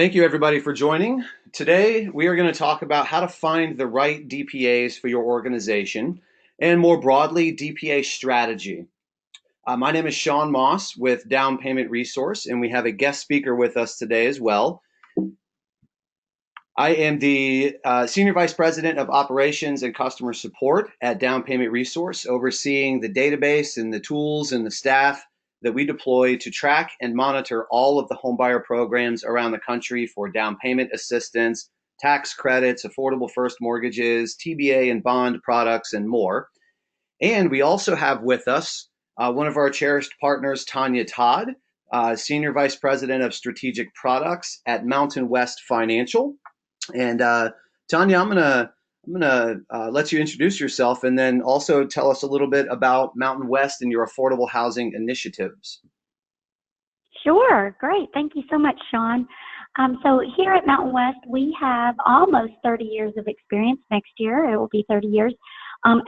Thank you, everybody, for joining. Today, we are going to talk about how to find the right DPAs for your organization and, more broadly, DPA strategy. My name is Sean Moss with Down Payment Resource, and we have a guest speaker with us today as well. I am the Senior Vice President of Operations and Customer Support at Down Payment Resource, overseeing the database and the tools and the staff that we deploy to track and monitor all of the homebuyer programs around the country for down payment assistance, tax credits, affordable first mortgages, TBA and bond products, and more. And we also have with us one of our cherished partners, Tanya Todd, Senior Vice President of Strategic Products at Mountain West Financial. And Tanya, I'm gonna let you introduce yourself, and then also tell us a little bit about Mountain West and your affordable housing initiatives. Sure, great. Thank you so much, Sean. So here at Mountain West, we have almost 30 years of experience. Next year, it will be 30 years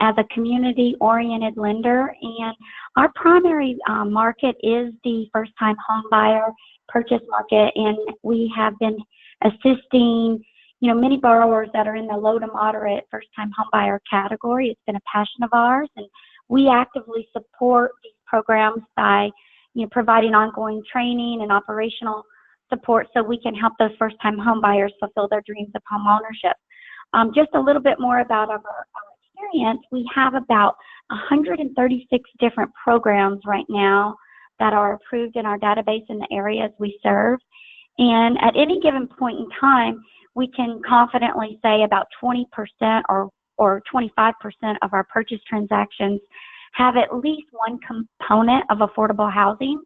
as a community-oriented lender. And our primary market is the first-time home buyer purchase market. And we have been assisting many borrowers that are in the low to moderate first-time homebuyer category. It's been a passion of ours, and we actively support these programs by, providing ongoing training and operational support so we can help those first-time homebuyers fulfill their dreams of home ownership. Just a little bit more about our experience. We have about 136 different programs right now that are approved in our database in the areas we serve. And at any given point in time, we can confidently say about 20% or 25% of our purchase transactions have at least one component of affordable housing.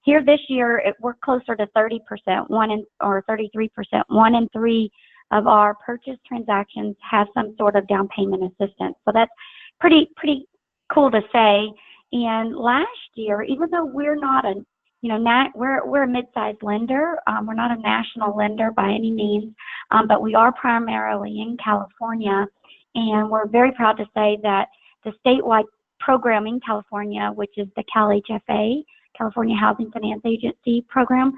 Here this year, we're closer to 30%, or 33%. 1 in 3 of our purchase transactions have some sort of down payment assistance. So that's pretty cool to say. And last year, even though we're not we're a mid-sized lender. We're not a national lender by any means, but we are primarily in California, and we're very proud to say that the statewide program in California, which is the CalHFA, California Housing Finance Agency program,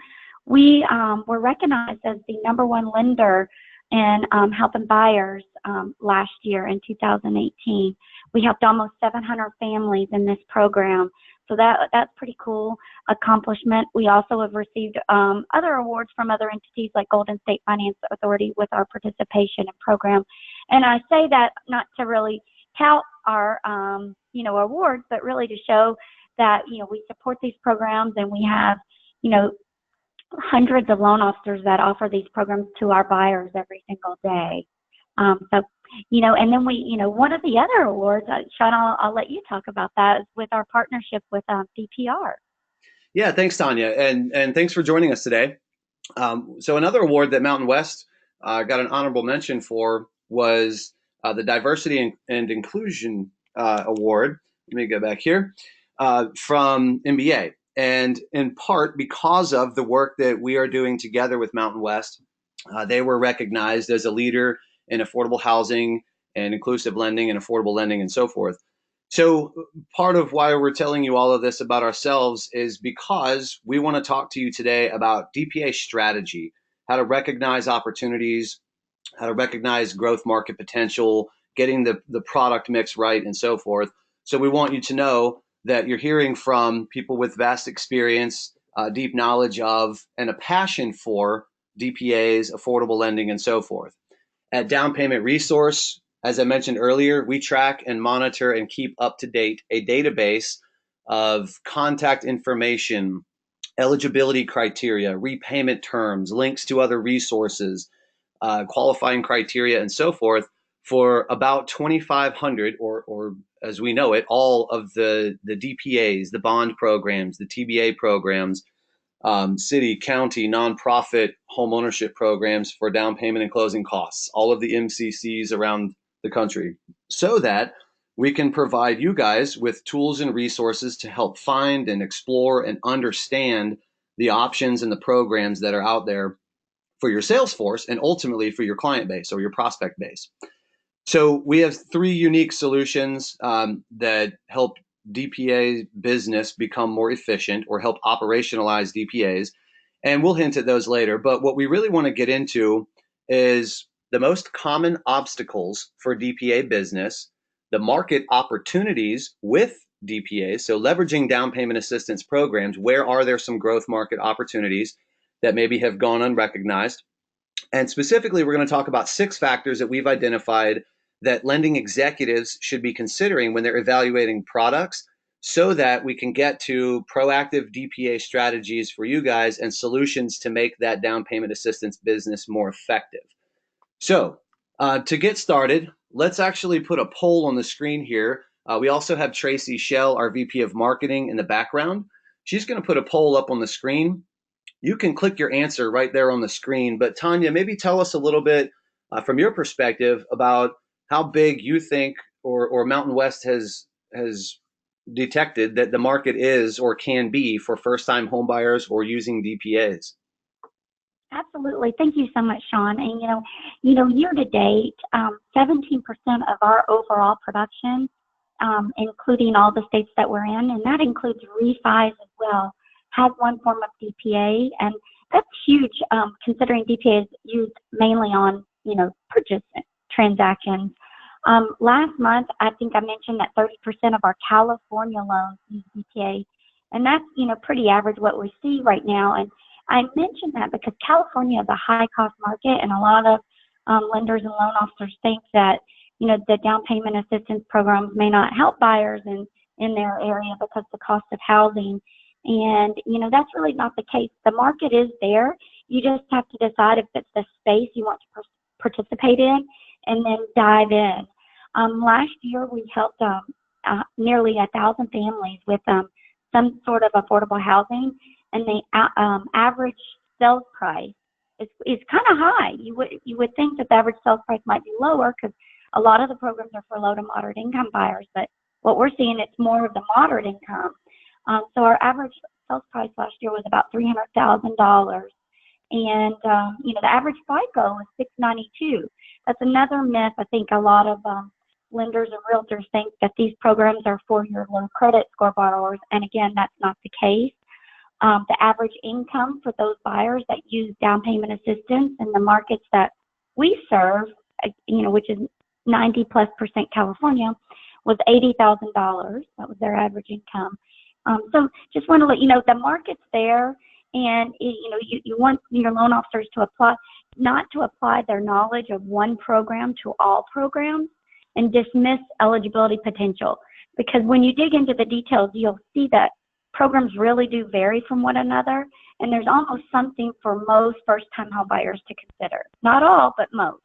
we were recognized as the #1 lender in helping buyers last year in 2018. We helped almost 700 families in this program. So that's pretty cool accomplishment. We also have received other awards from other entities like Golden State Finance Authority with our participation in program. And I say that not to really tout our awards, but really to show that we support these programs, and we have hundreds of loan officers that offer these programs to our buyers every single day. And then one of the other awards, Sean, I'll let you talk about that, is with our partnership with DPR. Yeah, thanks, Tanya, and thanks for joining us today. So another award that Mountain West got an honorable mention for was the Diversity and Inclusion Award. Let me go back here, from MBA. And in part because of the work that we are doing together with Mountain West, they were recognized as a leader in affordable housing and inclusive lending and affordable lending and so forth. So part of why we're telling you all of this about ourselves is because we want to talk to you today about DPA strategy, how to recognize opportunities, how to recognize growth market potential, getting the product mix right, and so forth. So we want you to know that you're hearing from people with vast experience, deep knowledge of, and a passion for DPAs, affordable lending, and so forth. At Down Payment Resource, as I mentioned earlier, we track and monitor and keep up to date a database of contact information, eligibility criteria, repayment terms, links to other resources, qualifying criteria, and so forth for about 2,500, or as we know it, all of the DPAs, the bond programs, the TBA programs, city, county, nonprofit homeownership programs for down payment and closing costs, all of the MCCs around the country, so that we can provide you guys with tools and resources to help find and explore and understand the options and the programs that are out there for your sales force and ultimately for your client base or your prospect base. So we have 3 unique solutions that help DPA business become more efficient or help operationalize DPAs. And we'll hint at those later. But what we really want to get into is the most common obstacles for DPA business, the market opportunities with DPAs, so leveraging down payment assistance programs. Where are there some growth market opportunities that maybe have gone unrecognized? And specifically, we're going to talk about 6 factors that we've identified that lending executives should be considering when they're evaluating products so that we can get to proactive DPA strategies for you guys and solutions to make that down payment assistance business more effective. So, to get started, let's actually put a poll on the screen here. We also have Tracy Shell, our VP of Marketing, in the background. She's going to put a poll up on the screen. You can click your answer right there on the screen. But Tanya, maybe tell us a little bit from your perspective about how big you think or Mountain West has detected that the market is or can be for first-time homebuyers or using DPAs. Absolutely. Thank you so much, Sean. And year to date, 17% of our overall production, including all the states that we're in, and that includes refis as well, has one form of DPA, and that's huge, considering DPA is used mainly on, purchase transactions. Last month, I think I mentioned that 30% of our California loans use DPA, and that's, pretty average what we see right now. And I mentioned that because California is a high-cost market, and a lot of lenders and loan officers think that, the down payment assistance programs may not help buyers in their area because of the cost of housing. And, that's really not the case. The market is there. You just have to decide if it's the space you want to participate in and then dive in. Last year, we helped nearly 1,000 families with some sort of affordable housing, and the average sales price is kind of high. You would think that the average sales price might be lower because a lot of the programs are for low to moderate income buyers, but what we're seeing, it's more of the moderate income. So our average sales price last year was about $300,000, and the average FICO was 692. That's another myth. I think a lot of lenders and realtors think that these programs are for your low credit score borrowers, and again, that's not the case. The average income for those buyers that use down payment assistance in the markets that we serve, which is 90+% California, was $80,000. That was their average income. So just want to let you know the market's there, and you want your loan officers to not to apply their knowledge of one program to all programs and dismiss eligibility potential. Because when you dig into the details, you'll see that programs really do vary from one another, and there's almost something for most first-time home buyers to consider. Not all, but most.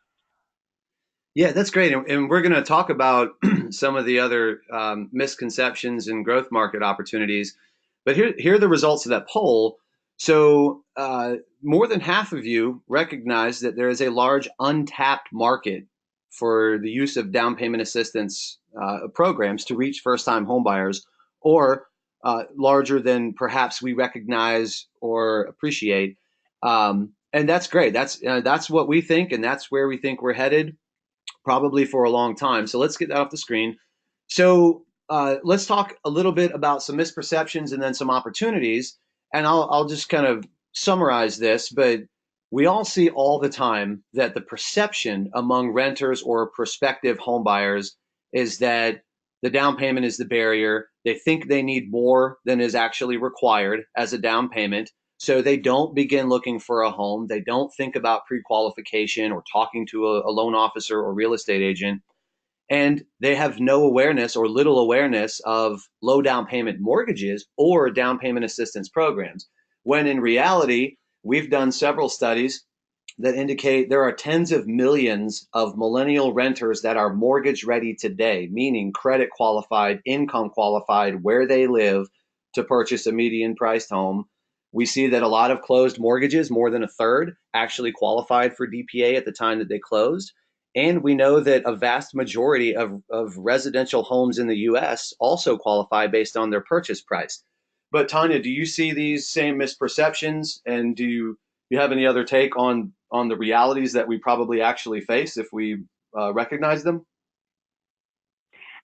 Yeah, that's great. And we're going to talk about some of the other misconceptions and growth market opportunities. But here are the results of that poll. So more than half of you recognize that there is a large untapped market for the use of down payment assistance programs to reach first-time homebuyers, or larger than perhaps we recognize or appreciate. And that's great. That's what we think, and that's where we think we're headed, probably for a long time. So let's get that off the screen. So let's talk a little bit about some misperceptions and then some opportunities. And I'll just kind of summarize this, but we all see all the time that the perception among renters or prospective home buyers is that the down payment is the barrier. They think they need more than is actually required as a down payment. So they don't begin looking for a home. They don't think about pre-qualification or talking to a loan officer or real estate agent. And they have no awareness or little awareness of low down payment mortgages or down payment assistance programs. When in reality, we've done several studies that indicate there are tens of millions of millennial renters that are mortgage ready today, meaning credit qualified, income qualified, where they live to purchase a median priced home. We see that a lot of closed mortgages, more than a third, actually qualified for DPA at the time that they closed. And we know that a vast majority of residential homes in the US also qualify based on their purchase price. But Tanya, do you see these same misperceptions? And do you have any other take on the realities that we probably actually face if we recognize them?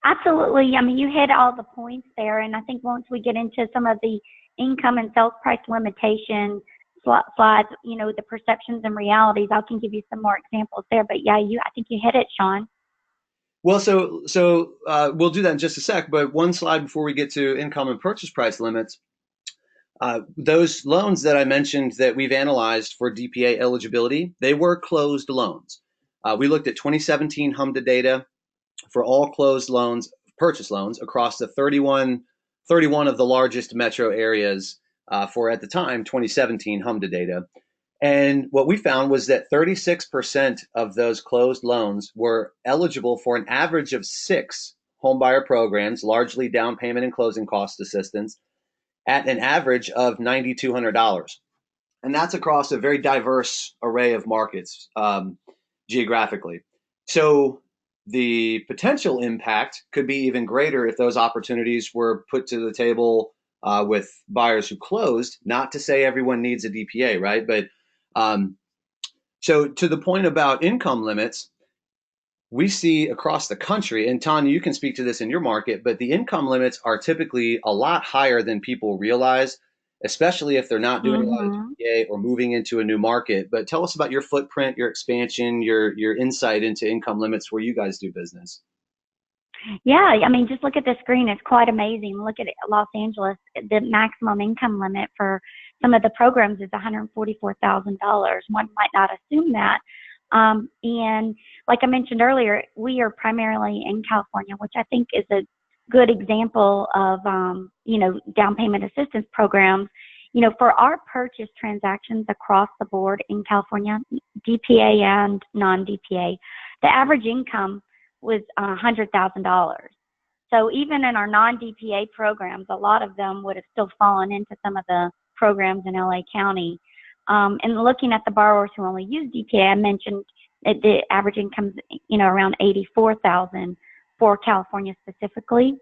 Absolutely. I mean, you hit all the points there, and I think once we get into some of the income and sales price limitations, slides, the perceptions and realities. I can give you some more examples there, but yeah, I think you hit it, Sean. Well, we'll do that in just a sec. But one slide before we get to income and purchase price limits. Those loans that I mentioned that we've analyzed for DPA eligibility, they were closed loans. We looked at 2017 HMDA data for all closed loans, purchase loans across the 31 of the largest metro areas for, at the time, 2017 HMDA data. And what we found was that 36% of those closed loans were eligible for an average of 6 homebuyer programs, largely down payment and closing cost assistance, at an average of $9,200. And that's across a very diverse array of markets geographically. So the potential impact could be even greater if those opportunities were put to the table with buyers who closed. Not to say everyone needs a DPA, right? But so to the point about income limits, we see across the country, and Tanya, you can speak to this in your market, but the income limits are typically a lot higher than people realize, especially if they're not doing a lot of Mm-hmm. DPA or moving into a new market. But tell us about your footprint, your expansion, your insight into income limits where you guys do business. Yeah, I mean, just look at the screen. It's quite amazing. Look at it, Los Angeles. The maximum income limit for some of the programs is $144,000. One might not assume that. And like I mentioned earlier, we are primarily in California, which I think is a good example of, down payment assistance programs. For our purchase transactions across the board in California, DPA and non-DPA, the average income was $100,000. So even in our non-DPA programs, a lot of them would have still fallen into some of the programs in LA County. And looking at the borrowers who only use DPA, I mentioned that the average income is, around $84,000 for California specifically.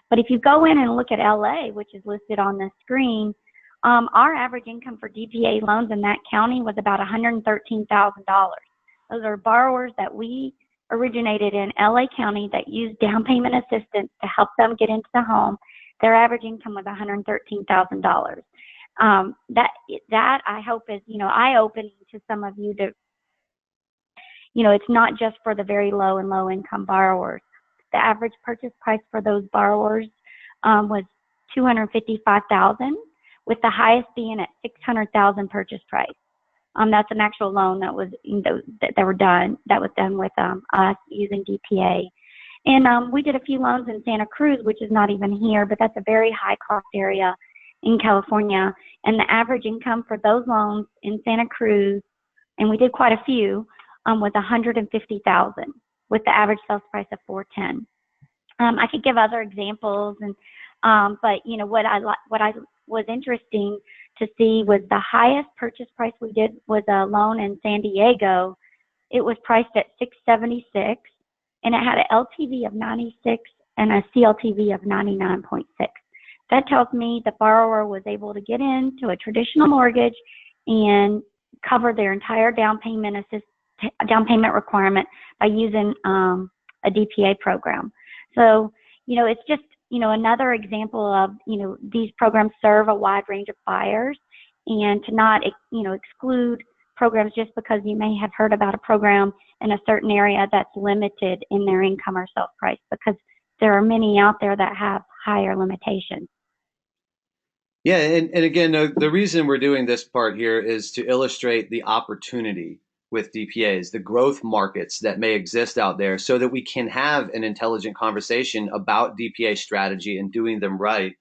But if you go in and look at LA, which is listed on the screen, our average income for DPA loans in that county was about $113,000. Those are borrowers that we originated in LA County that used down payment assistance to help them get into the home. Their average income was $113,000. That I hope is, eye-opening to some of you to, it's not just for the very low and low income borrowers. The average purchase price for those borrowers was $255,000, with the highest being at $600,000 purchase price. That's an actual loan that was that was done with us using DPA. And we did a few loans in Santa Cruz, which is not even here, but that's a very high cost area in California. And the average income for those loans in Santa Cruz, and we did quite a few, was $150,000, with the average sales price of $410,000. I could give other examples, and but what I was interesting to see was the highest purchase price we did was a loan in San Diego. It was priced at $676, and it had an LTV of 96 and a CLTV of 99.6. That tells me the borrower was able to get into a traditional mortgage and cover their entire down payment requirement by using a DPA program. So, it's just, another example of, these programs serve a wide range of buyers, and to not, exclude programs just because you may have heard about a program in a certain area that's limited in their income or sales price, because there are many out there that have higher limitations. Yeah, and again, the reason we're doing this part here is to illustrate the opportunity with DPAs, the growth markets that may exist out there, so that we can have an intelligent conversation about DPA strategy and doing them right.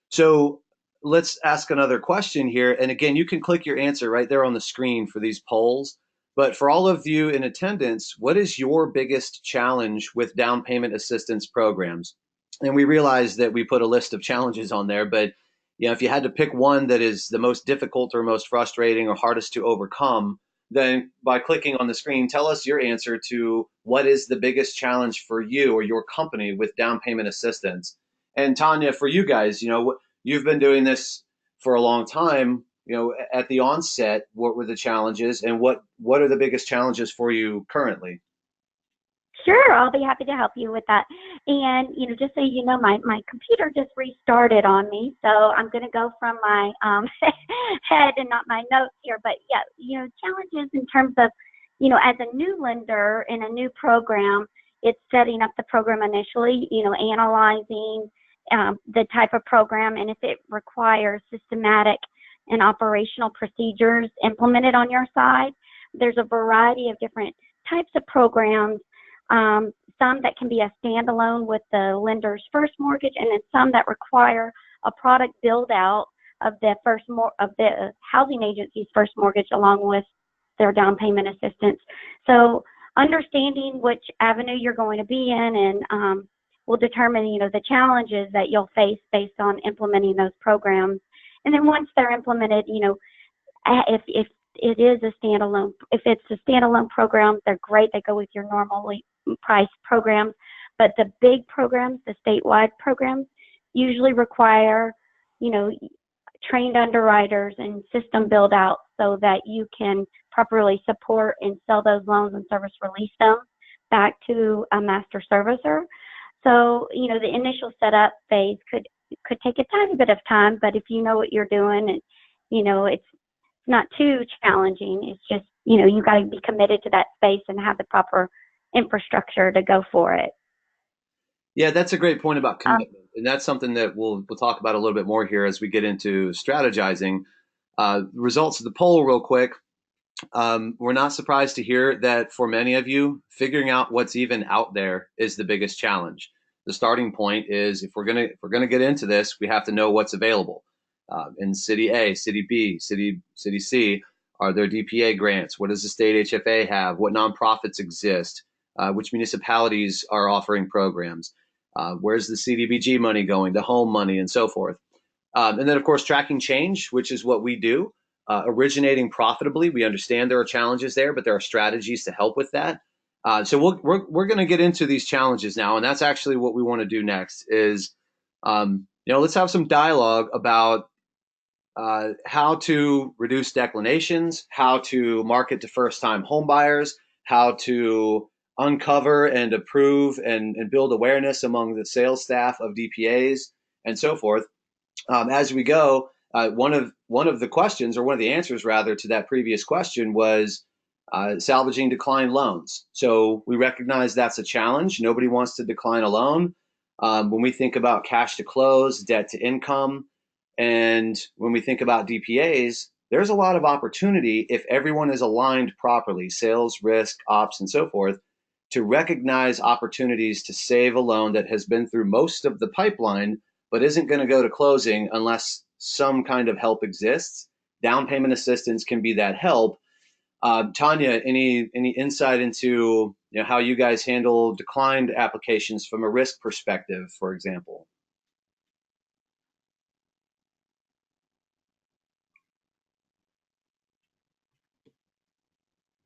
So let's ask another question here. And again, you can click your answer right there on the screen for these polls. But for all of you in attendance, what is your biggest challenge with down payment assistance programs? And we realize that we put a list of challenges on there, but if you had to pick one that is the most difficult or most frustrating or hardest to overcome, then by clicking on the screen, tell us your answer to what is the biggest challenge for you or your company with down payment assistance. And Tanya, for you guys, you've been doing this for a long time. At the onset, what were the challenges, and what are the biggest challenges for you currently? Sure, I'll be happy to help you with that. And, just so you know, my computer just restarted on me, so I'm going to go from my head and not my notes here. But yeah, challenges in terms of, as a new lender in a new program, it's setting up the program initially, analyzing the type of program, and if it requires systematic and operational procedures implemented on your side. There's a variety of different types of programs, some that can be a standalone with the lender's first mortgage, and then some that require a product build out of the housing agency's first mortgage along with their down payment assistance. So understanding which avenue you're going to be in and will determine, the challenges that you'll face based on implementing those programs. And then once they're implemented, if it is a standalone, if it's a standalone program, they're great. They go with your normally priced programs. But the big programs, the statewide programs, usually require, trained underwriters and system build out so that you can properly support and sell those loans and service release them back to a master servicer. So, the initial setup phase could take a tiny bit of time, but if you know what you're doing, and, it's not too challenging. It's just, you got to be committed to that space and have the proper infrastructure to go for it. Yeah, that's a great point about commitment. And that's something that we'll talk about a little bit more here as we get into strategizing. Results of the poll real quick. We're not surprised to hear that for many of you, figuring out what's even out there is the biggest challenge. The starting point is if we're gonna get into this, we have to know what's available. In City A, City B, City C, are there DPA grants? What does the state HFA have? What nonprofits exist? Which municipalities are offering programs? Where's the CDBG money going, the home money, and so forth. And then, of course, tracking change, which is what we do. Originating profitably, we understand there are challenges there, but there are strategies to help with that. So we're going to get into these challenges now, and that's actually what we want to do next is, let's have some dialogue about how to reduce declinations, how to market to first-time home buyers, how to uncover and approve and build awareness among the sales staff of DPAs and so forth. As we go, one of the questions, or one of the answers rather, to that previous question was salvaging declined loans. So we recognize that's a challenge. Nobody wants to decline a loan. When we think about cash to close, debt to income, and when we think about DPAs, there's a lot of opportunity if everyone is aligned properly, sales, risk, ops, and so forth, to recognize opportunities to save a loan that has been through most of the pipeline, but isn't going to go to closing unless some kind of help exists. Down payment assistance can be that help. Tanya, any insight into how you guys handle declined applications from a risk perspective, for example?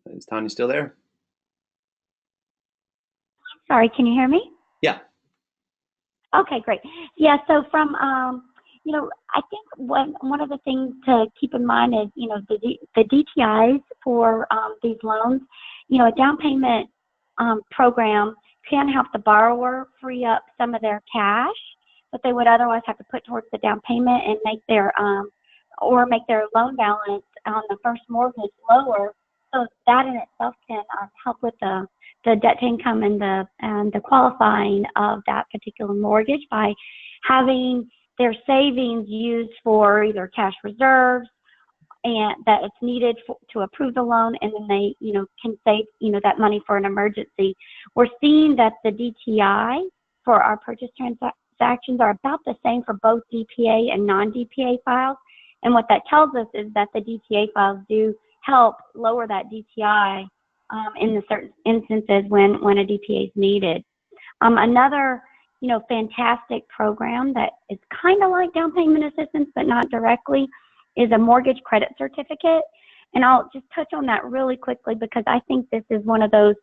Is Tanya still there? Sorry, can you hear me? Yeah. Okay, great. Yeah, so from, I think one of the things to keep in mind is, the DTIs for these loans, a down payment program can help the borrower free up some of their cash that they would otherwise have to put towards the down payment and make their loan balance on the first mortgage lower. So that in itself can help with the debt to income and the qualifying of that particular mortgage by having their savings used for either cash reserves and that it's needed to approve the loan, and then they can save that money for an emergency. We're seeing that the DTI for our purchase transactions are about the same for both DPA and non-DPA files, and what that tells us is that the DTA files do help lower that DTI in the certain instances when a DPA is needed. Another, fantastic program that is kind of like down payment assistance, but not directly, is a mortgage credit certificate. And I'll just touch on that really quickly because I think this is one of those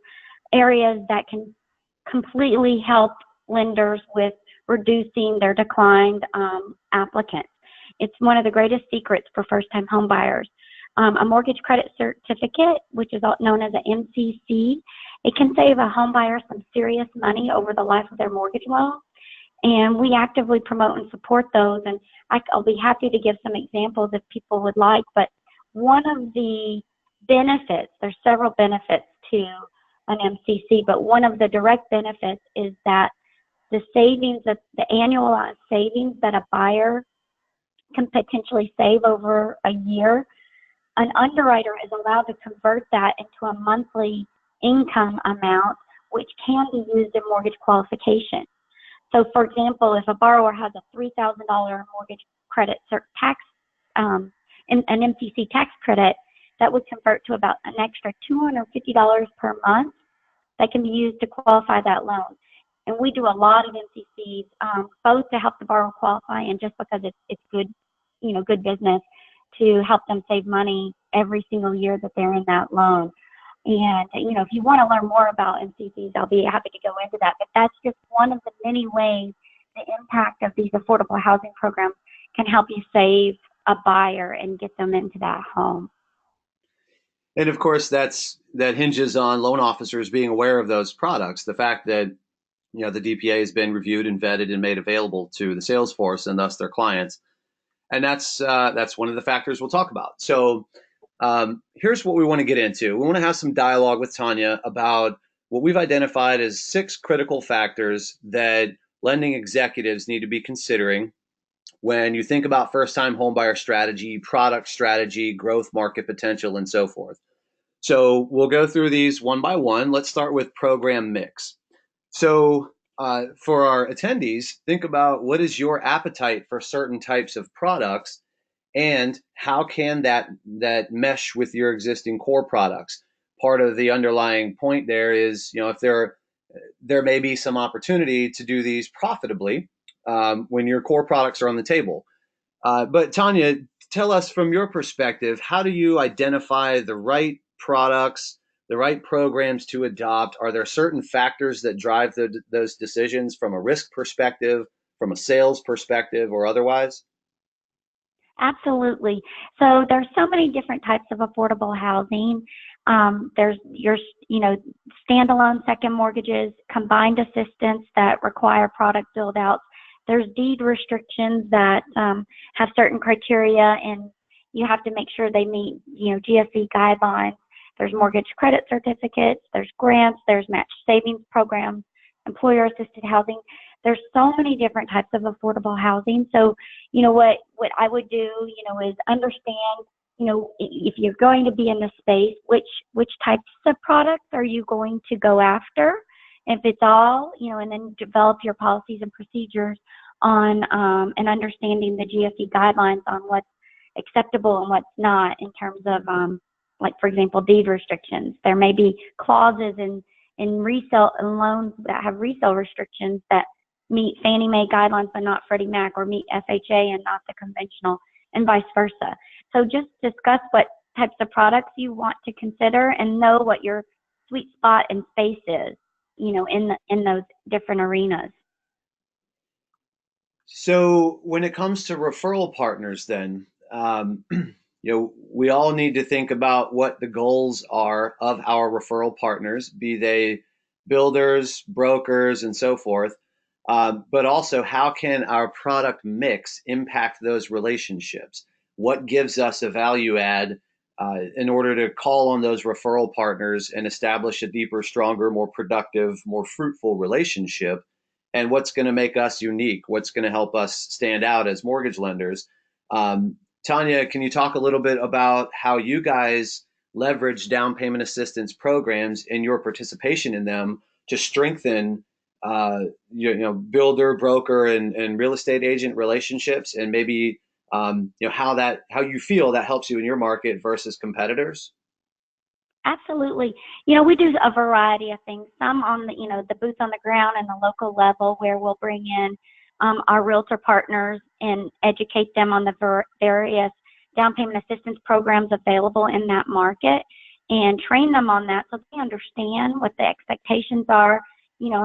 areas that can completely help lenders with reducing their declined applicants. It's one of the greatest secrets for first-time home buyers. A mortgage credit certificate, which is known as an MCC, it can save a home buyer some serious money over the life of their mortgage loan. And we actively promote and support those. And I'll be happy to give some examples if people would like. But one of the benefits, there's several benefits to an MCC, but one of the direct benefits is that the savings, the annualized savings that a buyer can potentially save over a year, an underwriter is allowed to convert that into a monthly income amount, which can be used in mortgage qualification. So, for example, if a borrower has a $3,000 mortgage credit tax, an MCC tax credit, that would convert to about an extra $250 per month that can be used to qualify that loan. And we do a lot of MCCs, both to help the borrower qualify and just because it's good, good business to help them save money every single year that they're in that loan. And, if you want to learn more about MCCs, I'll be happy to go into that. But that's just one of the many ways the impact of these affordable housing programs can help you save a buyer and get them into that home. And of course, that hinges on loan officers being aware of those products. The fact that the DPA has been reviewed and vetted and made available to the sales force and thus their clients, and that's one of the factors we'll talk about. So here's what we want to get into. We want to have some dialogue with Tanya about what we've identified as 6 critical factors that lending executives need to be considering when you think about first-time homebuyer strategy, product strategy, growth market potential, and so forth. So we'll go through these one by one. Let's start with program mix. So for our attendees, think about what is your appetite for certain types of products and how can that mesh with your existing core products. Part of the underlying point there is, if there may be some opportunity to do these profitably when your core products are on the table. But Tanya, tell us from your perspective, how do you identify the right products, the right programs to adopt? Are there certain factors that drive those decisions from a risk perspective, from a sales perspective, or otherwise? Absolutely. So there's so many different types of affordable housing. There's your, standalone second mortgages, combined assistance that require product build outs. There's deed restrictions that have certain criteria and you have to make sure they meet, GSE guidelines. There's mortgage credit certificates, there's grants, there's match savings programs, employer assisted housing. There's so many different types of affordable housing. So, what I would do, is understand, if you're going to be in the space, which types of products are you going to go after? If it's all, and then develop your policies and procedures on and understanding the GSE guidelines on what's acceptable and what's not in terms of, like, for example, deed restrictions. There may be clauses in resale and loans that have resale restrictions that meet Fannie Mae guidelines but not Freddie Mac, or meet FHA and not the conventional, and vice versa. So just discuss what types of products you want to consider and know what your sweet spot and space is, in those different arenas. So when it comes to referral partners, then, we all need to think about what the goals are of our referral partners, be they builders, brokers, and so forth. But also, how can our product mix impact those relationships? What gives us a value add in order to call on those referral partners and establish a deeper, stronger, more productive, more fruitful relationship? And what's going to make us unique? What's going to help us stand out as mortgage lenders? Tanya, can you talk a little bit about how you guys leverage down payment assistance programs and your participation in them to strengthen builder, broker, and real estate agent relationships, and maybe how you feel that helps you in your market versus competitors? Absolutely. We do a variety of things, some on the boots on the ground and the local level, where we'll bring in our realtor partners and educate them on the various down payment assistance programs available in that market and train them on that so they understand what the expectations are,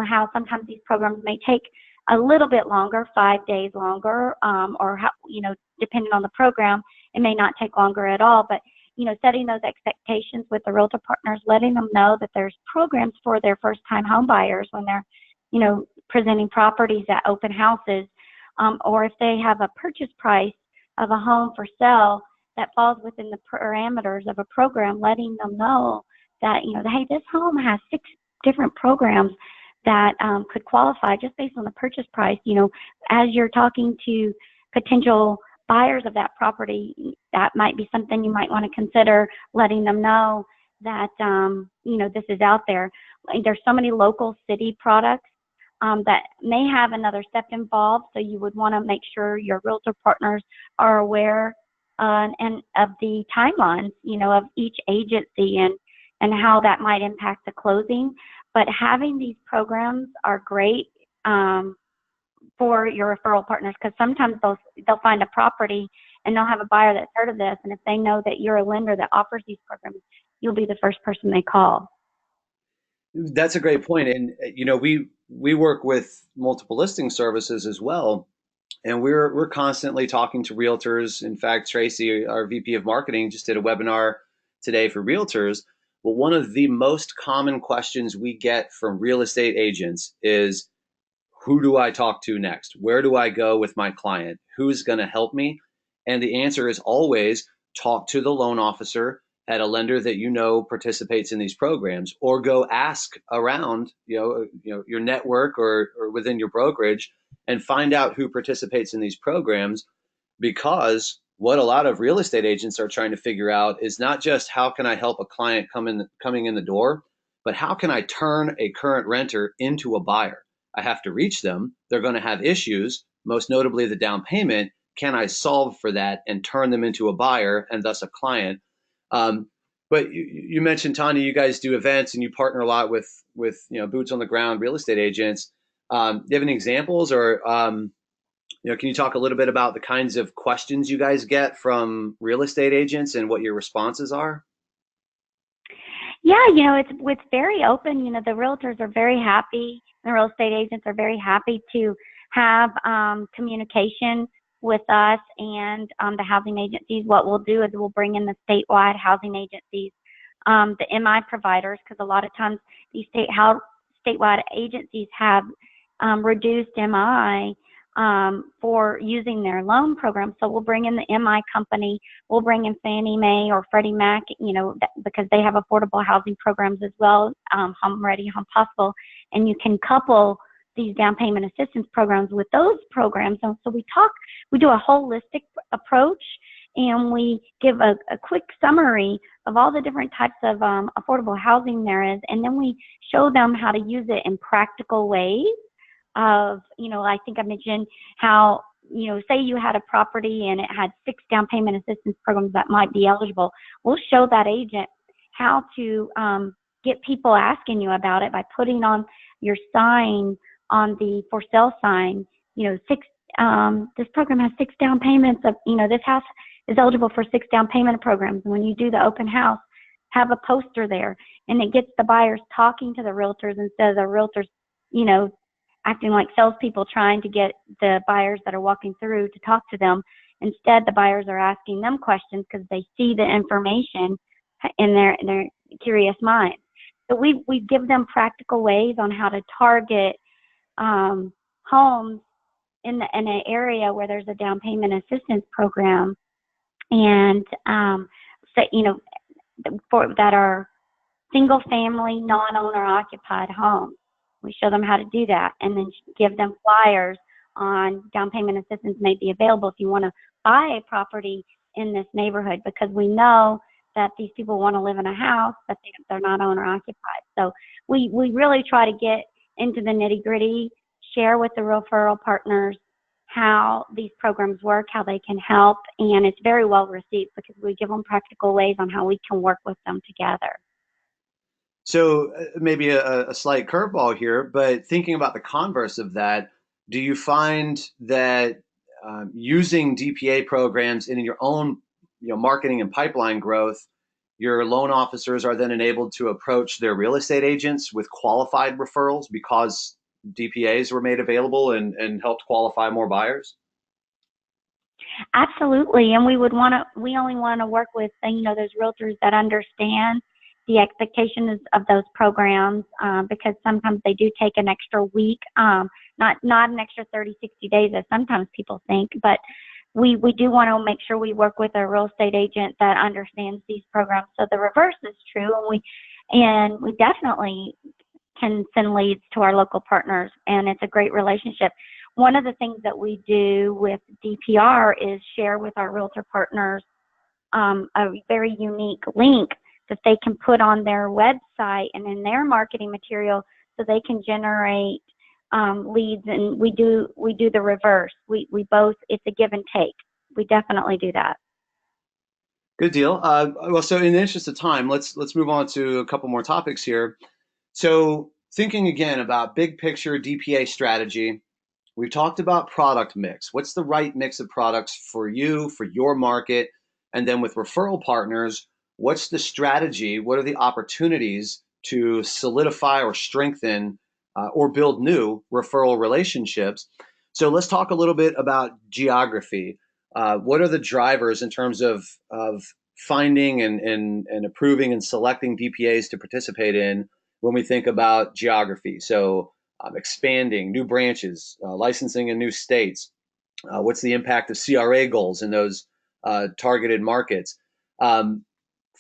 how sometimes these programs may take a little bit longer, 5 days longer, or how, depending on the program, it may not take longer at all. But setting those expectations with the realtor partners, letting them know that there's programs for their first-time home buyers when they're, presenting properties at open houses, or if they have a purchase price of a home for sale that falls within the parameters of a program, letting them know that, hey, this home has 6 different programs that could qualify just based on the purchase price. As you're talking to potential buyers of that property, that might be something you might want to consider, letting them know that, this is out there. There's so many local city products that may have another step involved, so you would want to make sure your realtor partners are aware and of the timelines, of each agency and how that might impact the closing. But having these programs are great for your referral partners, because sometimes they'll find a property and they'll have a buyer that's heard of this, and if they know that you're a lender that offers these programs, you'll be the first person they call. That's a great point. And we work with multiple listing services as well, and we're constantly talking to realtors. In fact, Tracy, our VP of marketing, just did a webinar today for realtors. But one of the most common questions we get from real estate agents is, who do I talk to next? Where do I go with my client? Who's going to help me? And the answer is always talk to the loan officer at a lender that participates in these programs, or go ask around, your network or within your brokerage, and find out who participates in these programs. Because what a lot of real estate agents are trying to figure out is not just how can I help a client coming in the door, but how can I turn a current renter into a buyer? I have to reach them. They're going to have issues, most notably the down payment. Can I solve for that and turn them into a buyer and thus a client? But you mentioned, Tanya, you guys do events and you partner a lot with boots on the ground real estate agents. Do you have any examples, or can you talk a little bit about the kinds of questions you guys get from real estate agents and what your responses are? Yeah, it's very open. The realtors are very happy. The real estate agents are very happy to have communication with us and the housing agencies. What we'll do is we'll bring in the statewide housing agencies, the MI providers, because a lot of times these statewide agencies have reduced MI for using their loan program. So we'll bring in the MI company, we'll bring in Fannie Mae or Freddie Mac, because they have affordable housing programs as well, Home Ready, Home Possible, and you can couple these down payment assistance programs with those programs. And so we do a holistic approach, and we give a quick summary of all the different types of affordable housing there is, and then we show them how to use it in practical ways. I think I mentioned how, say you had a property and it had 6 down payment assistance programs that might be eligible. We'll show that agent how to get people asking you about it by putting on your sign, on the for sale sign, this program has 6 down payments of, this house is eligible for 6 down payment programs. And when you do the open house, have a poster there, and it gets the buyers talking to the realtors instead of the realtors, acting like salespeople trying to get the buyers that are walking through to talk to them. Instead, the buyers are asking them questions because they see the information in their curious minds. So we give them practical ways on how to target homes in an area where there's a down payment assistance program, and that are single family, non-owner occupied homes. We show them how to do that, and then give them flyers on down payment assistance may be available if you want to buy a property in this neighborhood, because we know that these people want to live in a house, but they're not owner occupied. So we really try to get into the nitty gritty, share with the referral partners how these programs work, how they can help, and it's very well received because we give them practical ways on how we can work with them together. So maybe a slight curveball here, but thinking about the converse of that, do you find that using DPA programs in your own marketing and pipeline growth, your loan officers are then enabled to approach their real estate agents with qualified referrals because DPAs were made available and helped qualify more buyers? Absolutely, and we only want to work with, those realtors that understand the expectations of those programs, because sometimes they do take an extra week, not an extra 30, 60 days as sometimes people think, but we do want to make sure we work with a real estate agent that understands these programs. So the reverse is true, and we definitely can send leads to our local partners, and it's a great relationship. One of the things that we do with DPR is share with our realtor partners a very unique link that they can put on their website and in their marketing material, so they can generate leads. And we do the reverse. We both, it's a give and take. We definitely do that. Good deal. Well, so in the interest of time, let's move on to a couple more topics here. So thinking again about big picture DPA strategy, we've talked about product mix. What's the right mix of products for you, for your market? And then with referral partners, what's the strategy? What are the opportunities to solidify or strengthen or build new referral relationships? So let's talk a little bit about geography. What are the drivers in terms of finding and approving and selecting DPAs to participate in when we think about geography? So expanding new branches, licensing in new states. What's the impact of CRA goals in those targeted markets? Um,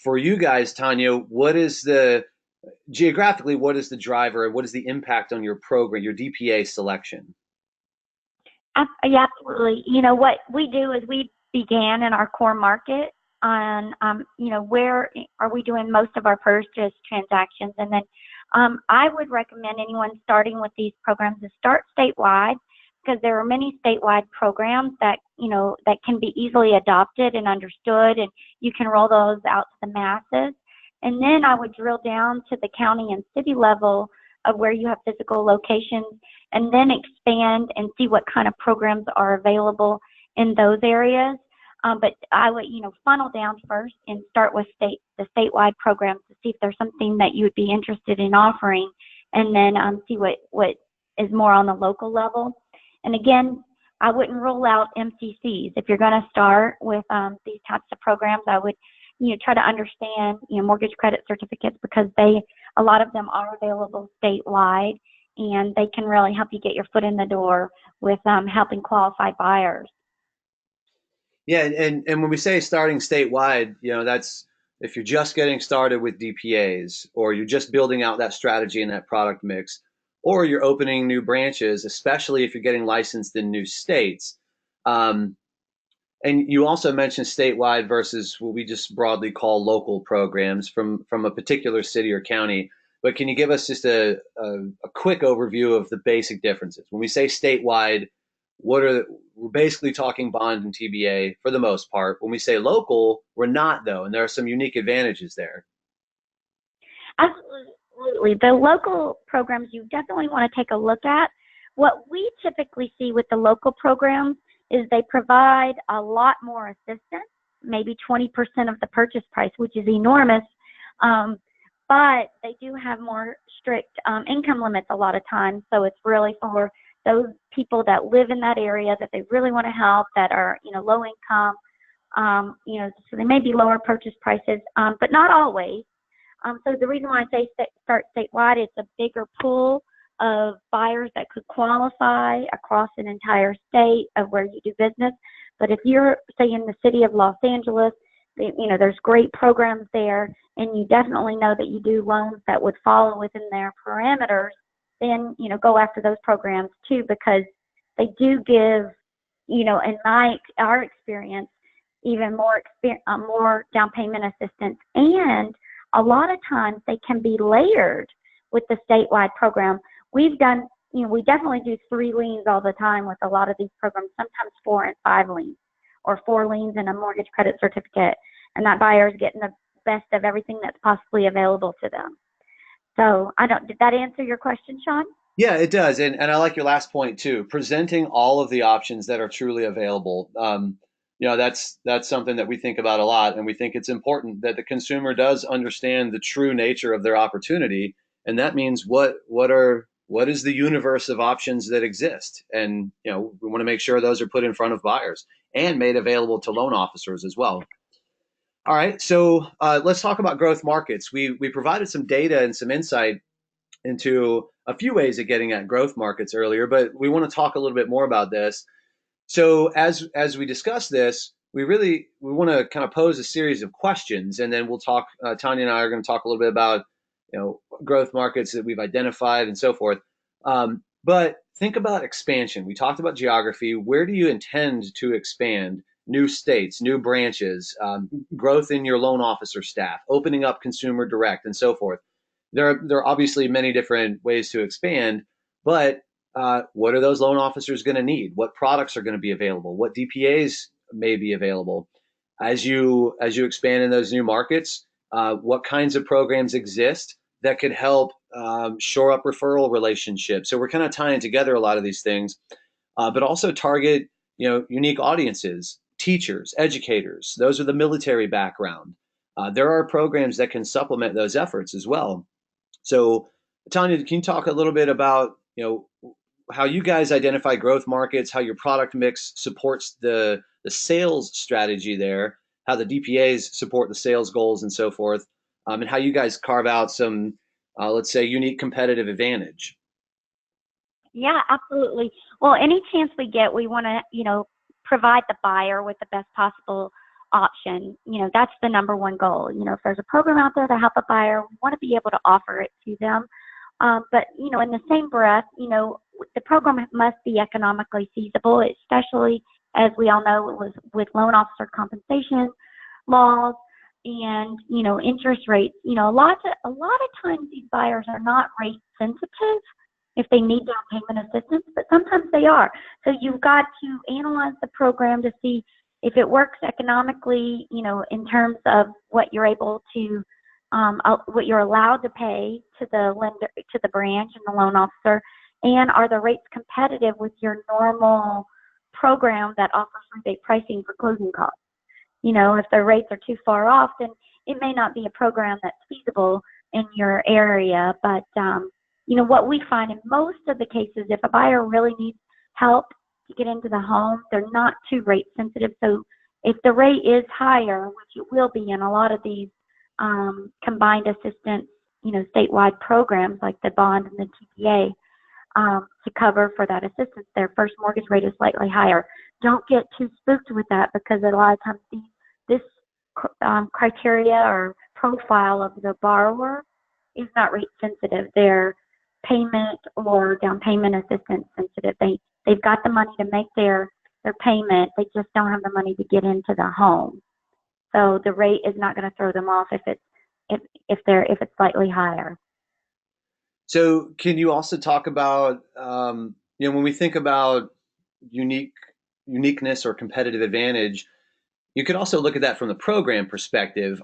for you guys, Tanya, geographically, what is the driver? What is the impact on your program, your DPA selection? Yeah, absolutely. What we do is we began in our core market on, where are we doing most of our purchase transactions, and then I would recommend anyone starting with these programs to start statewide, because there are many statewide programs that that can be easily adopted and understood, and you can roll those out to the masses. And then I would drill down to the county and city level of where you have physical locations, and then expand and see what kind of programs are available in those areas. But I would, funnel down first and start with the statewide programs to see if there's something that you would be interested in offering, and then see what is more on the local level. And again, I wouldn't rule out MCCs. If you're going to start with these types of programs, I would, try to understand, mortgage credit certificates, because a lot of them are available statewide, and they can really help you get your foot in the door with helping qualified buyers. Yeah, and when we say starting statewide, that's if you're just getting started with DPAs, or you're just building out that strategy and that product mix, or you're opening new branches, especially if you're getting licensed in new states. And you also mentioned statewide versus what we just broadly call local programs from a particular city or county. But can you give us just a quick overview of the basic differences? When we say statewide, we're basically talking bond and TBA for the most part. When we say local, we're not, though, and there are some unique advantages there. Absolutely. The local programs you definitely want to take a look at. What we typically see with the local programs is they provide a lot more assistance, maybe 20% of the purchase price, which is enormous. But they do have more strict income limits a lot of times. So it's really for those people that live in that area that they really want to help, that are, low income, so they may be lower purchase prices, but not always. So the reason why I say start statewide, it's a bigger pool of buyers that could qualify across an entire state of where you do business. But if you're, say, in the city of Los Angeles, there's great programs there, and you definitely know that you do loans that would fall within their parameters, then, go after those programs too, because they do give, in our experience, even more down payment assistance. And a lot of times they can be layered with the statewide program. We've done, we definitely do 3 liens all the time with a lot of these programs, sometimes 4 and 5 liens, or 4 liens and a mortgage credit certificate. And that buyer is getting the best of everything that's possibly available to them. So did that answer your question, Sean? Yeah, it does. And I like your last point too, presenting all of the options that are truly available. That's something that we think about a lot, and we think it's important that the consumer does understand the true nature of their opportunity. And that means what are what is the universe of options that exist? And we want to make sure those are put in front of buyers and made available to loan officers as well. All right, so let's talk about growth markets. We provided some data and some insight into a few ways of getting at growth markets earlier, but we want to talk a little bit more about this. So as we discuss this, we want to kind of pose a series of questions, and then we'll talk. Tanya and I are going to talk a little bit about growth markets that we've identified and so forth. But think about expansion. We talked about geography. Where do you intend to expand? New states, new branches, growth in your loan officer staff, opening up consumer direct, and so forth. There are obviously many different ways to expand, but what are those loan officers going to need? What products are going to be available? What DPAs may be available? As you expand in those new markets, what kinds of programs exist that could help shore up referral relationships? So we're kind of tying together a lot of these things, but also target unique audiences, teachers, educators. Those are the military background. There are programs that can supplement those efforts as well. So, Tanya, can you talk a little bit about how you guys identify growth markets, how your product mix supports the sales strategy there, how the DPAs support the sales goals and so forth, and how you guys carve out some, let's say, unique competitive advantage? Yeah, absolutely. Well, any chance we get, we want to, provide the buyer with the best possible option. That's the number one goal. If there's a program out there to help a buyer, we want to be able to offer it to them. But, in the same breath, the program must be economically feasible, especially as we all know with loan officer compensation laws and, interest rates. A lot of times these buyers are not rate sensitive if they need down payment assistance, but sometimes they are. So you've got to analyze the program to see if it works economically, in terms of what you're able to, what you're allowed to pay to the lender, to the branch and the loan officer, and are the rates competitive with your normal program that offers rebate pricing for closing costs? If the rates are too far off, then it may not be a program that's feasible in your area. But, what we find in most of the cases, if a buyer really needs help to get into the home, they're not too rate sensitive. So if the rate is higher, which it will be in a lot of these combined assistance, statewide programs like the bond and the TPA, to cover for that assistance, their first mortgage rate is slightly higher. Don't get too spooked with that, because a lot of times this criteria or profile of the borrower is not rate sensitive. They're payment or down payment assistance sensitive. They've got the money to make their payment. They just don't have the money to get into the home. So the rate is not going to throw them off if it's slightly higher. So can you also talk about when we think about uniqueness or competitive advantage, you could also look at that from the program perspective.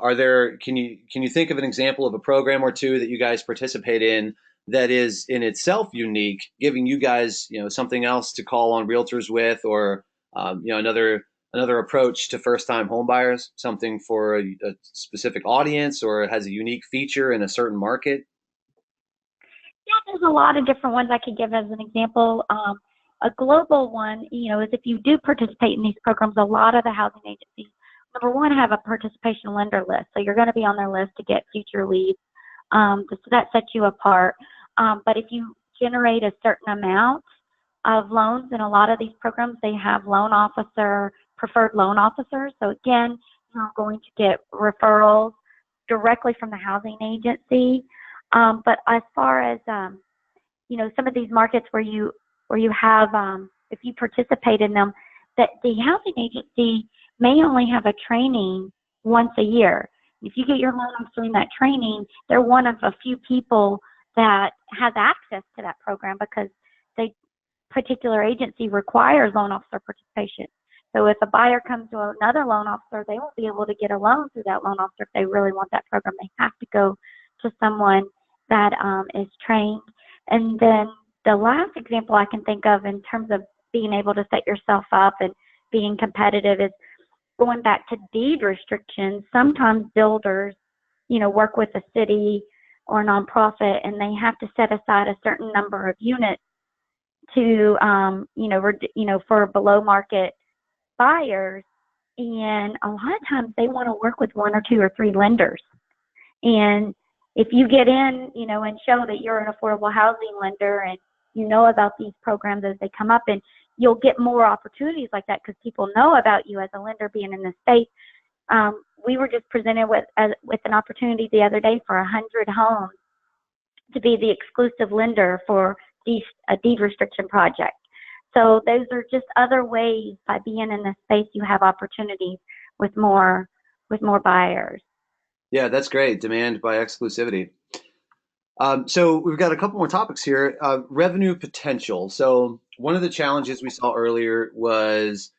Can you think of an example of a program or two that you guys participate in that is in itself unique, giving you guys something else to call on realtors with, or another approach to first-time home buyers, something for a specific audience, or it has a unique feature in a certain market? Yeah, there's a lot of different ones I could give as an example. A global one, is if you do participate in these programs, a lot of the housing agencies, number one, have a participation lender list. So you're going to be on their list to get future leads. So that sets you apart. But if you generate a certain amount of loans in a lot of these programs, they have preferred loan officers. So again, you're going to get referrals directly from the housing agency. But as far as, some of these markets where you have, if you participate in them, that the housing agency may only have a training once a year. If you get your loan officer in that training, they're one of a few people that has access to that program, because the particular agency requires loan officer participation. So if a buyer comes to another loan officer, they won't be able to get a loan through that loan officer if they really want that program. They have to go to someone that is trained. And then the last example I can think of in terms of being able to set yourself up and being competitive is going back to deed restrictions. Sometimes builders, work with the city or nonprofit, and they have to set aside a certain number of units to, for below market buyers. And a lot of times they want to work with one or two or three lenders. And if you get in, and show that you're an affordable housing lender and you know about these programs as they come up, and you'll get more opportunities like that because people know about you as a lender being in the state. We were just presented with an opportunity the other day for 100 homes to be the exclusive lender for a deed restriction project. So those are just other ways. By being in this space, you have opportunities with more buyers. Yeah, that's great. Demand by exclusivity. So we've got a couple more topics here. Revenue potential. So one of the challenges we saw earlier was,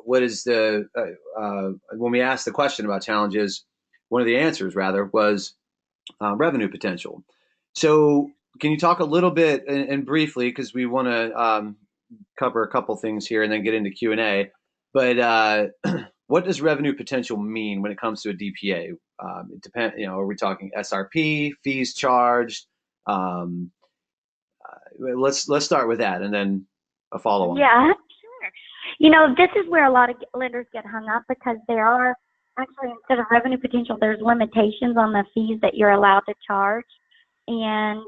what is when we asked the question about challenges, one of the answers rather was revenue potential. So can you talk a little bit and briefly, because we want to cover a couple things here and then get into Q&A, but what does revenue potential mean when it comes to a DPA? It depends, are we talking SRP, fees charged? Let's start with that and then a follow on. Yeah, sure. This is where a lot of lenders get hung up because there are actually, instead of revenue potential, there's limitations on the fees that you're allowed to charge. And,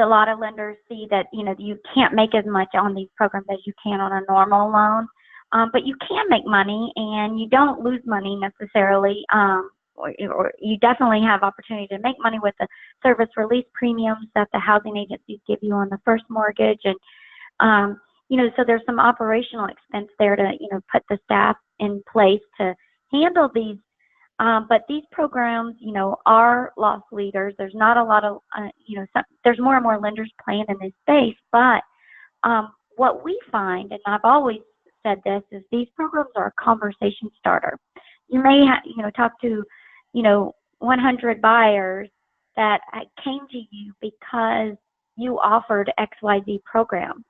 a lot of lenders see that, you can't make as much on these programs as you can on a normal loan. But you can make money and you don't lose money necessarily. Or you definitely have opportunity to make money with the service release premiums that the housing agencies give you on the first mortgage. And, so there's some operational expense there to, put the staff in place to handle these. But these programs, are loss leaders. There's not a lot of, there's more and more lenders playing in this space. But what we find, and I've always said this, is these programs are a conversation starter. You may talk to 100 buyers that came to you because you offered XYZ program.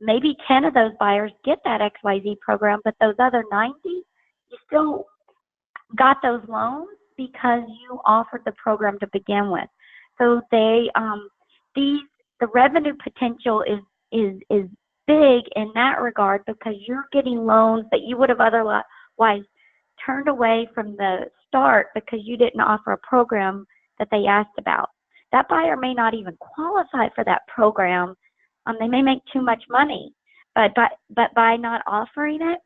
Maybe 10 of those buyers get that XYZ program, but those other 90, you still got those loans because you offered the program to begin with. So the revenue potential is big in that regard because you're getting loans that you would have otherwise turned away from the start because you didn't offer a program that they asked about. That buyer may not even qualify for that program. They may make too much money, but by not offering it,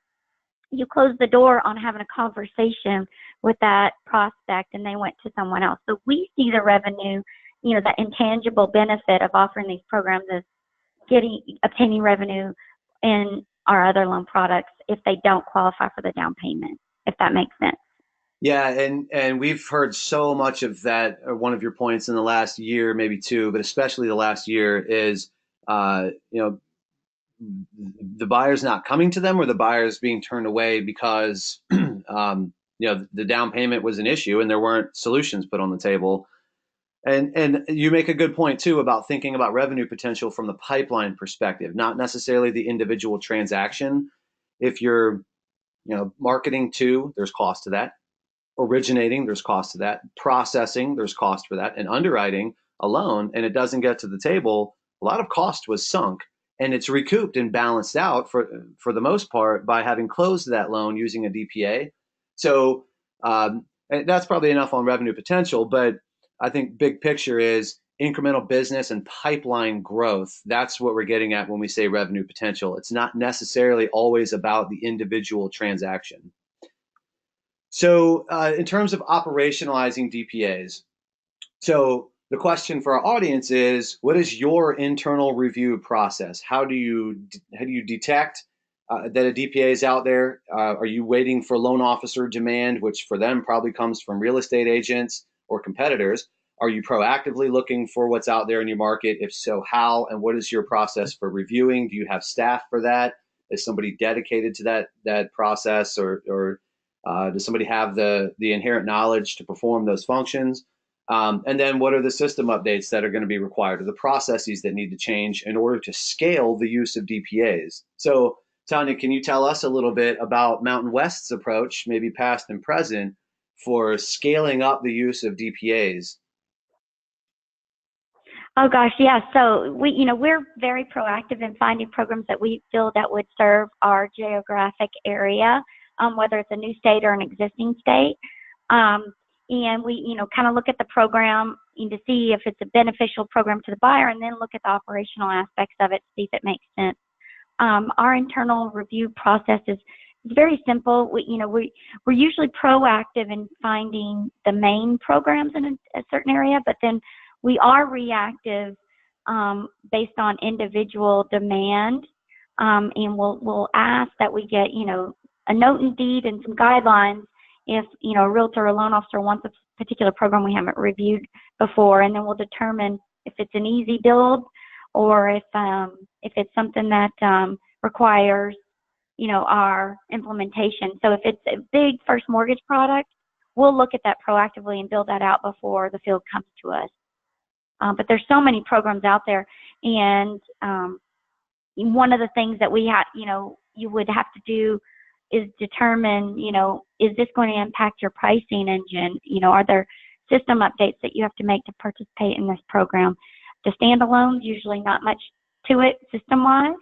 you close the door on having a conversation with that prospect and they went to someone else. So we see the revenue, the intangible benefit of offering these programs is obtaining revenue in our other loan products if they don't qualify for the down payment, if that makes sense. Yeah, and we've heard so much of that. One of your points in the last year, maybe two, but especially the last year is, the buyer's not coming to them or the buyer's being turned away because, the down payment was an issue and there weren't solutions put on the table. And you make a good point too about thinking about revenue potential from the pipeline perspective, not necessarily the individual transaction. If you're, marketing to, there's cost to that. Originating, there's cost to that. Processing, there's cost for that. And underwriting a loan, and it doesn't get to the table, a lot of cost was sunk, and it's recouped and balanced out for the most part by having closed that loan using a DPA. So that's probably enough on revenue potential, but I think big picture is incremental business and pipeline growth. That's what we're getting at when we say revenue potential. It's not necessarily always about the individual transaction. So in terms of operationalizing DPAs, so the question for our audience is, what is your internal review process? How do you detect that a DPA is out there? Are you waiting for loan officer demand, which for them probably comes from real estate agents or competitors? Are you proactively looking for what's out there in your market? If so, how, and what is your process for reviewing? Do you have staff for that? Is somebody dedicated to that process, or does somebody have the inherent knowledge to perform those functions? And then what are the system updates that are going to be required, or the processes that need to change in order to scale the use of DPAs? So, Tanya, can you tell us a little bit about Mountain West's approach, maybe past and present, for scaling up the use of DPAs? Oh gosh, yeah. So we're very proactive in finding programs that we feel that would serve our geographic area, whether it's a new state or an existing state. Um, and we, kind of look at the program to see if it's a beneficial program to the buyer, and then look at the operational aspects of it to see if it makes sense. Our internal review process is very simple. We're usually proactive in finding the main programs in a certain area, but then we are reactive based on individual demand, and we'll ask that we get a note and deed and some guidelines if a realtor or loan officer wants a particular program we haven't reviewed before, and then we'll determine if it's an easy build or if it's something that requires our implementation. So if it's a big first mortgage product, we'll look at that proactively and build that out before the field comes to us. But there's so many programs out there, and one of the things that you would have to do is determine, is this going to impact your pricing engine? Are there system updates that you have to make to participate in this program? The standalones, usually not much to it system-wise,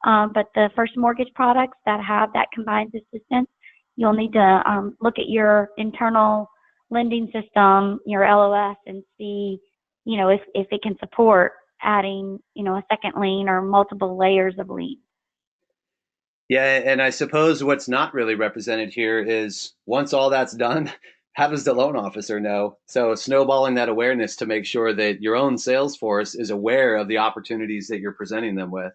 but the first mortgage products that have that combined assistance, you'll need to look at your internal lending system, your LOS, and see if it can support adding, a second lien or multiple layers of lien. Yeah, and I suppose what's not really represented here is once all that's done, how does the loan officer know? So snowballing that awareness to make sure that your own sales force is aware of the opportunities that you're presenting them with.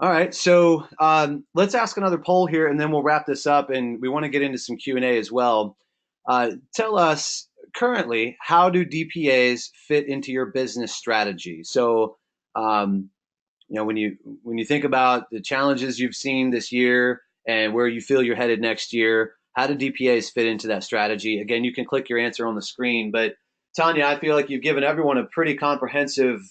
All right, so let's ask another poll here, and then we'll wrap this up. And we want to get into some Q&A as well. Tell us currently, how do DPAs fit into your business strategy? So, when you think about the challenges you've seen this year and where you feel you're headed next year, how do DPAs fit into that strategy? Again, you can click your answer on the screen. But Tanya, I feel like you've given everyone a pretty comprehensive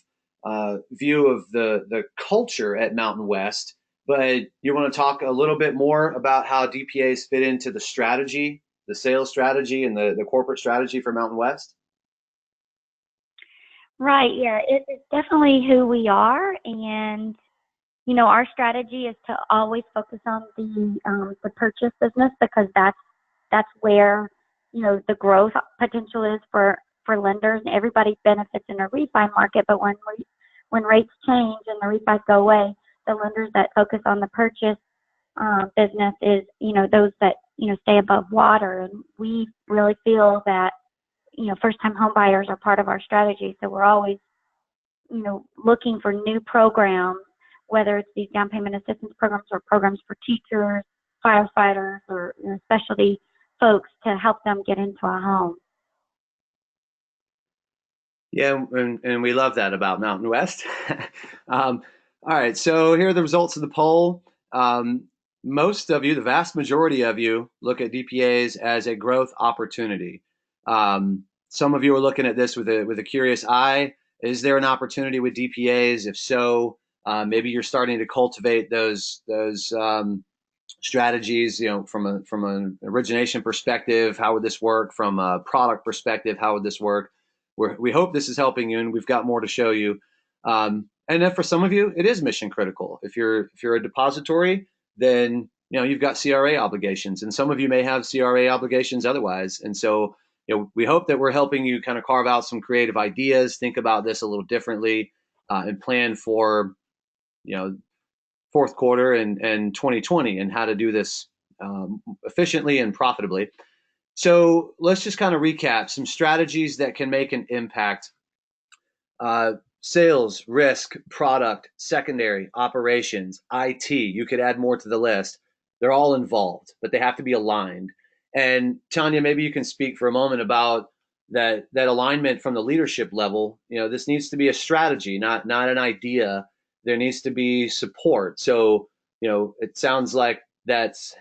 view of the culture at Mountain West. But you want to talk a little bit more about how DPAs fit into the strategy, the sales strategy, and the corporate strategy for Mountain West? Right, yeah, it's definitely who we are, and our strategy is to always focus on the purchase business, because that's where the growth potential is for lenders. And everybody benefits in a refi market, but when rates change and the refis go away, the lenders that focus on the purchase business is those that stay above water. And we really feel that first-time home buyers are part of our strategy. So we're always, looking for new programs, whether it's these down payment assistance programs or programs for teachers, firefighters, or specialty folks to help them get into a home. Yeah, and we love that about Mountain West. All right, so here are the results of the poll. Most of you, the vast majority of you, look at DPAs as a growth opportunity. Some of you are looking at this with a curious eye. Is there an opportunity with DPAs? If so, maybe you're starting to cultivate those strategies. From an origination perspective, how would this work? From a product perspective, how would this work? We hope this is helping you, and we've got more to show you. And then for some of you, it is mission critical. If you're a depository, then you've got CRA obligations, and some of you may have CRA obligations otherwise. And so we hope that we're helping you kind of carve out some creative ideas, think about this a little differently, and plan for fourth quarter and 2020 and how to do this efficiently and profitably. So let's just kind of recap some strategies that can make an impact. Sales, risk, product, secondary, operations, IT. You could add more to the list. They're all involved, but they have to be aligned. And Tanya, maybe you can speak for a moment about that alignment from the leadership level. This needs to be a strategy, not an idea. There needs to be support. So, it sounds like that's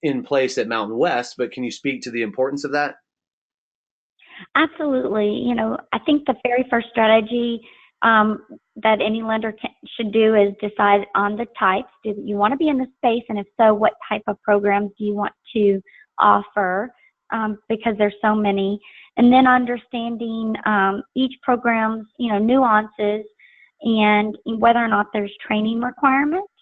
in place at Mountain West, but can you speak to the importance of that? Absolutely. I think the very first strategy that any lender should do is decide on the types. Do you want to be in the space? And if so, what type of programs do you want to offer? because there's so many, and then understanding each program's nuances and whether or not there's training requirements.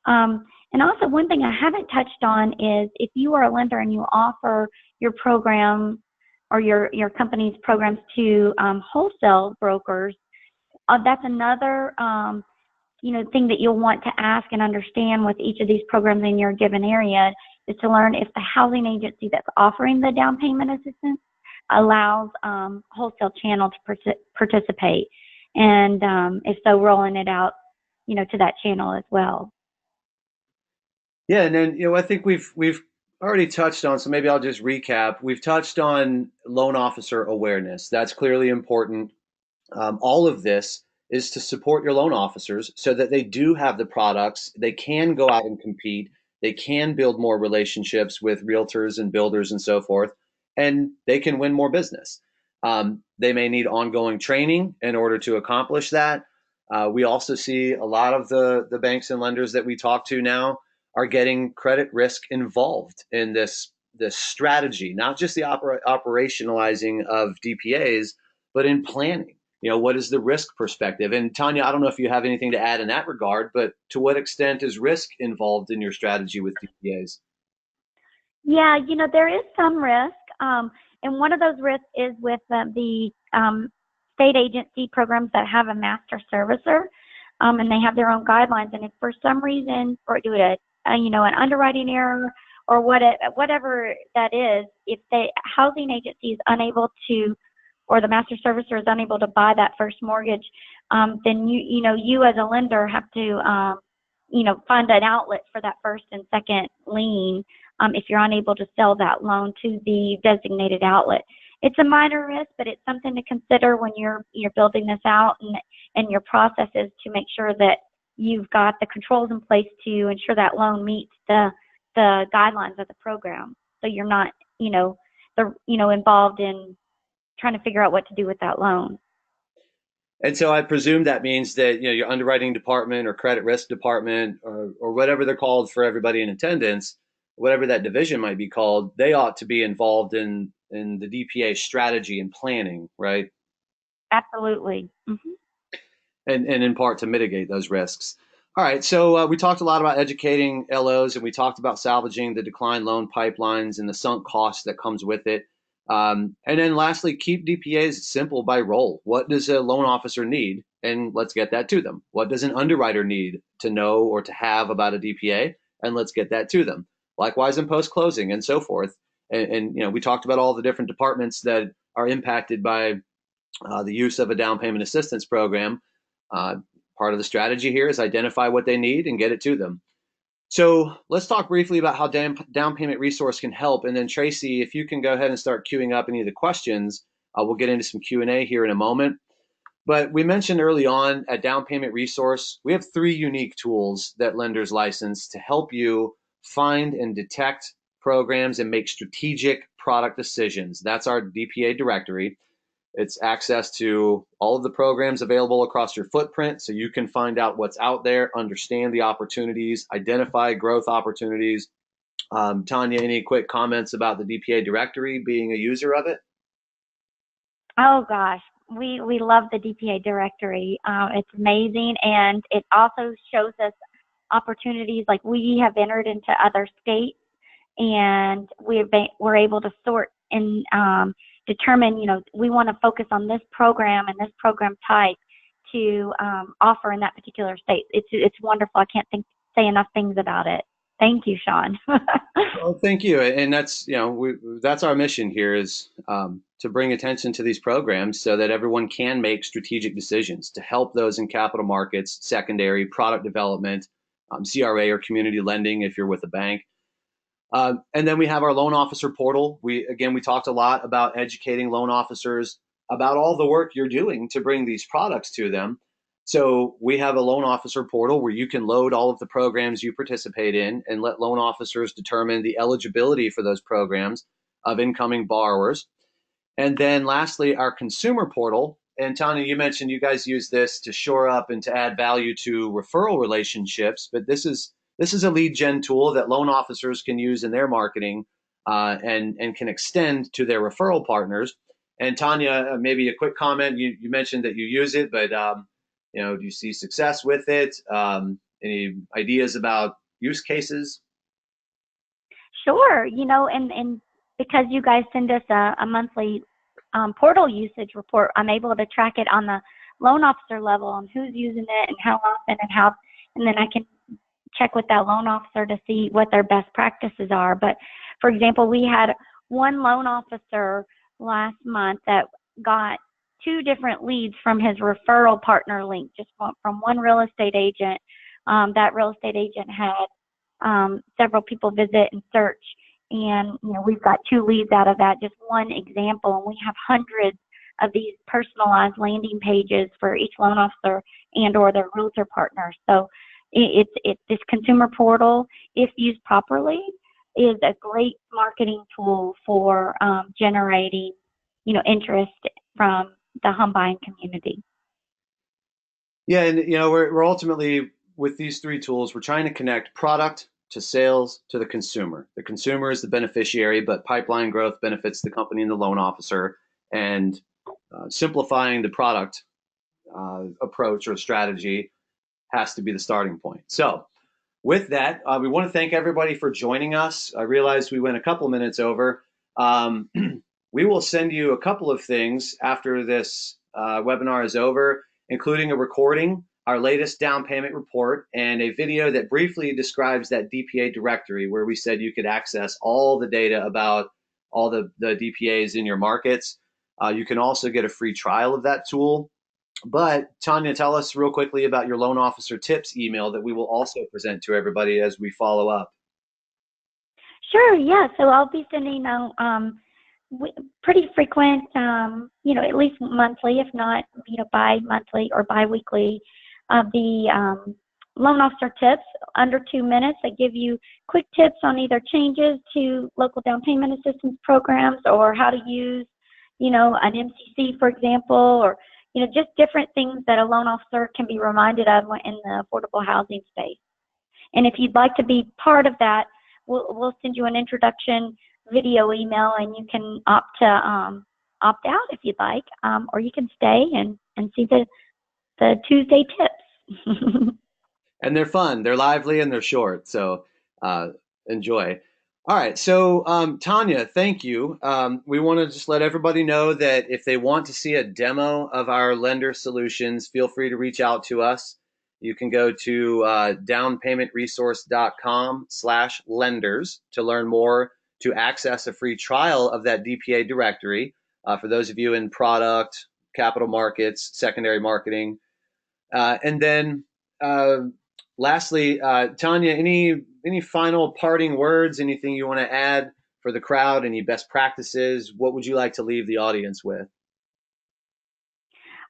And also, one thing I haven't touched on is if you are a lender and you offer your program or your company's programs to wholesale brokers, that's another thing that you'll want to ask and understand with each of these programs in your given area, is to learn if the housing agency that's offering the down payment assistance allows wholesale channel to participate, and if so, rolling it out to that channel as well. Yeah, and then I think we've already touched on, so maybe I'll just recap. We've touched on loan officer awareness. That's clearly important. All of this is to support your loan officers so that they do have the products, they can go out and compete, they can build more relationships with realtors and builders and so forth, and they can win more business. They may need ongoing training in order to accomplish that. We also see a lot of the banks and lenders that we talk to now are getting credit risk involved in this strategy, not just the operationalizing of DPAs, but in planning. What is the risk perspective? And Tanya, I don't know if you have anything to add in that regard, but to what extent is risk involved in your strategy with DPAs? Yeah, there is some risk. And one of those risks is with the state agency programs that have a master servicer, and they have their own guidelines. And if for some reason, or due to an underwriting error or whatever that is, if the housing agency is unable to, or the master servicer is unable to buy that first mortgage, then you as a lender have to find an outlet for that first and second lien if you're unable to sell that loan to the designated outlet. It's a minor risk, but it's something to consider when you're building this out and your processes, to make sure that you've got the controls in place to ensure that loan meets the guidelines of the program. So you're not involved in trying to figure out what to do with that loan. And so I presume that means that your underwriting department or credit risk department or whatever they're called for everybody in attendance, whatever that division might be called, they ought to be involved in the DPA strategy and planning, right? Absolutely. Mm-hmm. And in part to mitigate those risks. All right, so we talked a lot about educating LOs, and we talked about salvaging the declined loan pipelines and the sunk cost that comes with it. And then lastly, keep DPAs simple by role. What does a loan officer need? And let's get that to them. What does an underwriter need to know or to have about a DPA? And let's get that to them. Likewise in post-closing and so forth. And we talked about all the different departments that are impacted by the use of a down payment assistance program. Part of the strategy here is identify what they need and get it to them. So let's talk briefly about how down payment resource can help. And then Tracy, if you can go ahead and start queuing up any of the questions, we'll get into some Q&A here in a moment. But we mentioned early on at Down Payment Resource, we have 3 unique tools that lenders license to help you find and detect programs and make strategic product decisions. That's our DPA directory. It's access to all of the programs available across your footprint, so you can find out what's out there, understand the opportunities, identify growth opportunities. Tanya, any quick comments about the DPA directory, being a user of it? Oh gosh, we love the DPA directory. It's amazing, and it also shows us opportunities. Like, we have entered into other states, and we're able to sort and determine, we want to focus on this program and this program type to offer in that particular state. It's wonderful. I can't say enough things about it. Thank you, Sean. Well, thank you. And that's, that's our mission here, is to bring attention to these programs so that everyone can make strategic decisions to help those in capital markets, secondary, product development, CRA or community lending if you're with a bank. And then we have our loan officer portal. We talked a lot about educating loan officers about all the work you're doing to bring these products to them. So we have a loan officer portal where you can load all of the programs you participate in and let loan officers determine the eligibility for those programs of incoming borrowers. And then lastly, our consumer portal. And Tanya, you mentioned you guys use this to shore up and to add value to referral relationships, but this is a lead gen tool that loan officers can use in their marketing and can extend to their referral partners. And Tanya, maybe a quick comment. You mentioned that you use it, but do you see success with it? Any ideas about use cases? Sure, and because you guys send us a monthly portal usage report, I'm able to track it on the loan officer level on who's using it and how often and then I can check with that loan officer to see what their best practices are. But for example, we had one loan officer last month that got 2 different leads from his referral partner link, just from one real estate agent. That real estate agent had several people visit and search, and we've got 2 leads out of that, just one example, and we have hundreds of these personalized landing pages for each loan officer and or their realtor partner. So it's this consumer portal, if used properly, is a great marketing tool for generating interest from the home buying community. Yeah, and we're ultimately, with these 3 tools, we're trying to connect product to sales to the consumer. The consumer is the beneficiary, but pipeline growth benefits the company and the loan officer. And simplifying the product approach or strategy has to be the starting point. So with that, we want to thank everybody for joining us. I realize we went a couple minutes over. We will send you a couple of things after this webinar is over, including a recording, our latest down payment report, and a video that briefly describes that DPA directory where we said you could access all the data about all the DPAs in your markets. You can also get a free trial of that tool. But Tanya, tell us real quickly about your loan officer tips email that we will also present to everybody as we follow up. Sure, yeah. So I'll be sending out pretty frequent, at least monthly, if not, bi-monthly or bi-weekly, the loan officer tips under 2 minutes that give you quick tips on either changes to local down payment assistance programs or how to use, an MCC, for example, or just different things that a loan officer can be reminded of in the affordable housing space. And if you'd like to be part of that, we'll send you an introduction video email, and you can opt out if you'd like, or you can stay and see the Tuesday tips. And they're fun, they're lively, and they're short. So enjoy. All right, so Tanya, thank you. We want to just let everybody know that if they want to see a demo of our lender solutions, feel free to reach out to us. You can go to downpaymentresource.com/lenders to learn more, to access a free trial of that DPA directory for those of you in product, capital markets, secondary marketing. And then lastly, Tanya, any final parting words, anything you want to add for the crowd, any best practices? What would you like to leave the audience with?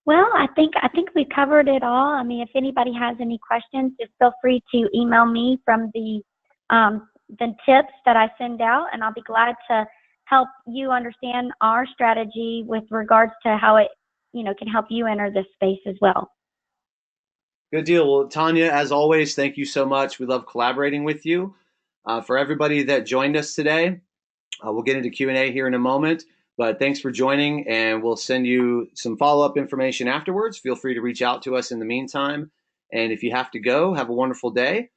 Well, I think we covered it all. I mean, if anybody has any questions, just feel free to email me from the tips that I send out, and I'll be glad to help you understand our strategy with regards to how it, can help you enter this space as well. Good deal. Well, Tanya, as always, thank you so much. We love collaborating with you. For everybody that joined us today, we'll get into Q&A here in a moment, but thanks for joining, and we'll send you some follow-up information afterwards. Feel free to reach out to us in the meantime. And if you have to go, have a wonderful day.